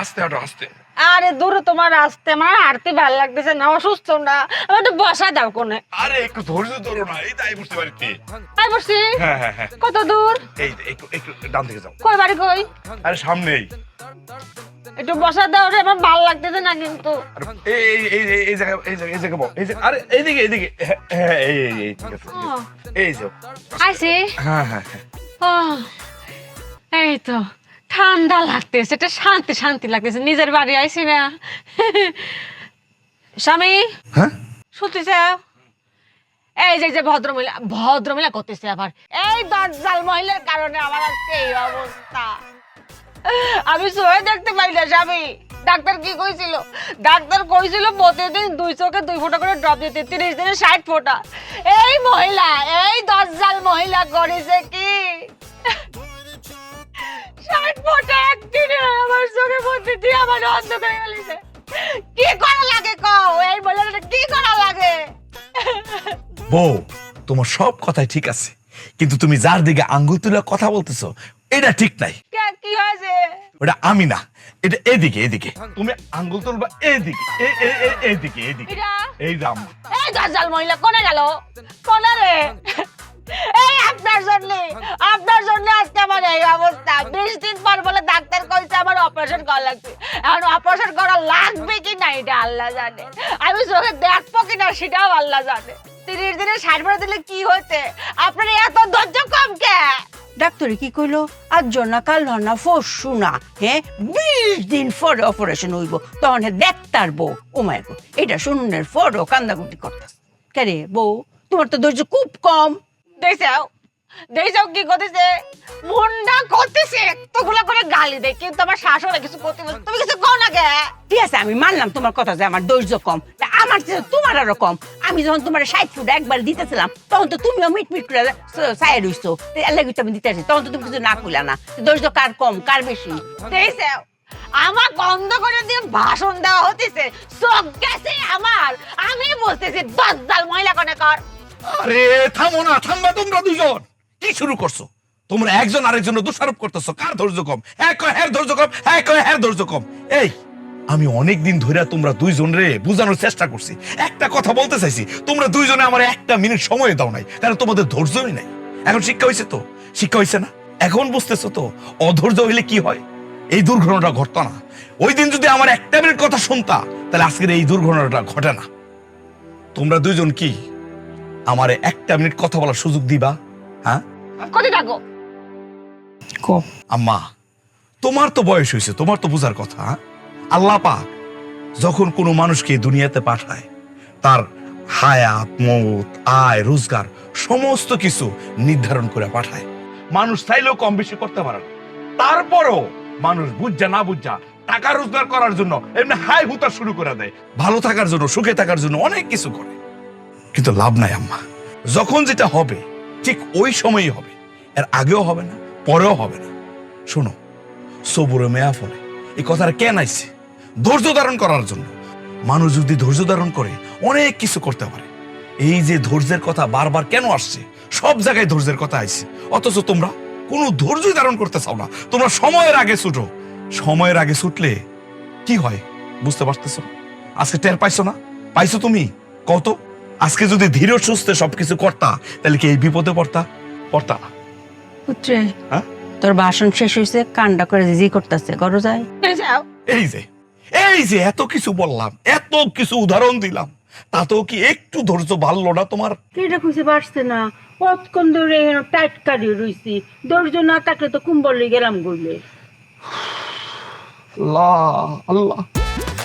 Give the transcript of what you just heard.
আস্তে হাঁটো আস্তে। আরে দূর তোমার আসতে আমার হাঁটতে ভালো লাগতেছে না, অসুস্থ না, আমি একটু বসা দাও কোনে। আরে একটু ধৈর্য ধরো না, এই তাই বুঝতে পারছি। আই বসছি। হ্যাঁ হ্যাঁ হ্যাঁ, কত দূর? এই একটু একটু ডান দিকে যাও। কই বাড়ি কই? আরে সামনেই। একটু বসা দাও রে, আমার ভালো লাগতেছে না কিন্তু। আরে এই এই এই এই জায়গা এই জায়গা এই জায়গা বল, এই জায়গা, আরে এইদিকে এইদিকে, হ্যাঁ হ্যাঁ, এই এই এই ঠিক আছে, ঠিক আছে। এই যাও। আইছি। হ্যাঁ হ্যাঁ হ্যাঁ। ও এই তো ঠান্ডা লাগতেছে, এটা শান্তি শান্তি লাগতেছে, নিজের বাড়ি আইছি না। স্বামী হ্যাঁ শুতেছে? এই যে ভদ্রমহিলা ভদ্রমহিলা করতেছে আবার, এই দজ্জাল মহিলার কারণে আমার আজকে এই অবস্থা। আমি সয়ে দেখতে পাই না স্বামী। ডাক্তার কি কইছিল? ডাক্তার কইছিল প্রতিদিন 2 চোখে 2 ফোঁটা করে ড্রপ দিতে, 30 দিনে 60 ফোঁটা। এই মহিলা, এই দজ্জাল মহিলা করেছে কি 60 ফোঁটা একদিনে আমার চোখে মধ্যে দিয়ে আমার অন্ধ করে গেলিছে। কি করা লাগে কও? এই মহিলাটা কি করা লাগে? বউ, তোমার সব কথাই ঠিক আছে, কিন্তু তুমি যার দিকে আঙ্গুল তুলে কথা বলতেছো এটা ঠিক নাই। কি হয়েছে? ওটা আমি না, এটা এদিকে এদিকে। তুমি আঙ্গুল তুলবা এদিকে, এইদিকে এইদিকে। এটা? এই দাম। এই দজ্জাল মহিলা কোনে গেল? কোনে রে? এই আপনার জন্য আজকে আমার এই অবস্থা। 20 দিন পর বলে ডাক্তার কইছে আমার অপারেশন করা লাগবে। এখন অপারেশন করা লাগবে কি না এটা আল্লাহ জানে, আমি চোখে দেখবো কিনা সেটাও আল্লাহ জানে। 30 দিনে 60 ফোঁটা দিলে কি হইতে? আপনার এত ধৈর্য কম কে? ডাক্তারে কি কইলো? আজ না কাল না পরশু না, হ্যাঁ 20 দিন পরে অপারেশন হইব, তখন দেখতার বউ। ও মাই গো, এটা শুনুনের পরও কান্দাকুটি করতাস কেরে বউ? তোমার তো ধৈর্য খুব কম। দেখছাও কি করতেছে? মুন্ডা করতেছে, এতগুলা করে গালি দেয়, কিন্তু আমার শাশুড়ি কিছু করতে বলছে, তুমি কিছু কও না কে? ঠিক আছে, আমি মানলাম তোমার কথা যে আমার ধৈর্য কম, তা আমার চেয়ে তোমার আরো কম। আমি যখন তোমার 60 ফুট একবার দিতেছিলাম তখন তো তুমিও মিটমিট করে চাই রইছো, এলাকি তো আমি দিতে আসি, তখন তো তুমি কিছু না কইলা না। ধৈর্য কার কম কার বেশি? দেখছাও আমার বন্ধ করে দিয়ে ভাষণ দেওয়া হতেছে, চোখ গেছে আমার। আমি বলতেছি দজ্জাল মহিলা কোনে কর। আরে থামো না, থামবা তোমরা দুজন। কি শুরু করছো? তোমরা একজন আরেকজনের দোষারোপ করতেছো, কার ধৈর্য কম? এক কয় হ্যার ধৈর্য কম, এক কয় হ্যার ধৈর্য কম। এই আমি অনেক দিন ধরে তোমরা দুইজন রে বোঝানোর চেষ্টা করছি, একটা কথা বলতে চাইছি, তোমরা দুইজনে আমার 1 মিনিট সময় দাও নাই, কারণ তোমাদের ধৈর্যই নাই। এখন শিক্ষা হয়েছে তো? শিক্ষা হয়েছে না? এখন বুঝতেছো তো অধৈর্য হইলে কি হয়? এই দুর্ঘটনাটা ঘটতো না। ওই দিন যদি আমার 1 মিনিট কথা শুনতা, তাহলে আজকের এই দুর্ঘটনাটা ঘটে না। তোমরা দুইজন কি আমারে 1 মিনিট কথা বলার সুযোগ দিবা? হ্যাঁ কোথায় থাকো? আম্মা, তোমার তো বয়স হয়েছে, তোমার তো বুঝার কথা। আল্লাহ পাক যখন কোনো মানুষকে দুনিয়াতে পাঠায়, তার হায়াত, মৌত, আয়, রোজগার সমস্ত কিছু নির্ধারণ করে পাঠায়। মানুষ চাইলেও কম বেশি করতে পারে না। তারপরও মানুষ বুঝা না বুঝা টাকা রোজগার করার জন্য এমনি হাই হুতা শুরু করে দেয়, ভালো থাকার জন্য, সুখে থাকার জন্য অনেক কিছু করে, কিন্তু লাভ নাই আম্মা। যখন যেটা হবে ঠিক ওই সময়ই হবে, এর আগেও হবে না, পরেও হবে না। শোনো, সবুরে মেয়া ফলে, এই কথাটা কেন আইছে? ধৈর্য ধারণ করার জন্য। মানুষ যদি ধৈর্য ধারণ করে অনেক কিছু করতে পারে। এই যে ধৈর্যের কথা বারবার কেন আসছে? সব জায়গায় ধৈর্যের কথা আইছে, অথচ তোমরা কোনো ধৈর্য ধারণ করতে চাও না। তোমরা সময়ের আগে ছুটো। সময়ের আগে ছুটলে কি হয় বুঝতে পারতেছো? আজকে টের পাইছো না? পাইছো তুমি? কত আজকে যদি ধীর সুস্থে সবকিছু করতা, তাহলে কি এই বিপদে পড়তা না? পুত্রে, হ্যাঁ? তোর ভাষণ শেষ হয়েছে, কান্ডা করে জি করতেছে, করো যায়। দেখছাও এই যে এত কিছু বললাম, এত কিছু উদাহরণ দিলাম, তাতেও কি একটু ধৈর্য বাড়লো না তোমার? এটা খুঁজে পারছে না, কতক্ষণ ধরে টাইট কাটিয়ে রইছি, ধৈর্য না থাকলে তো কুম্বলে গেলাম গড়লে। আল্লাহ আল্লাহ।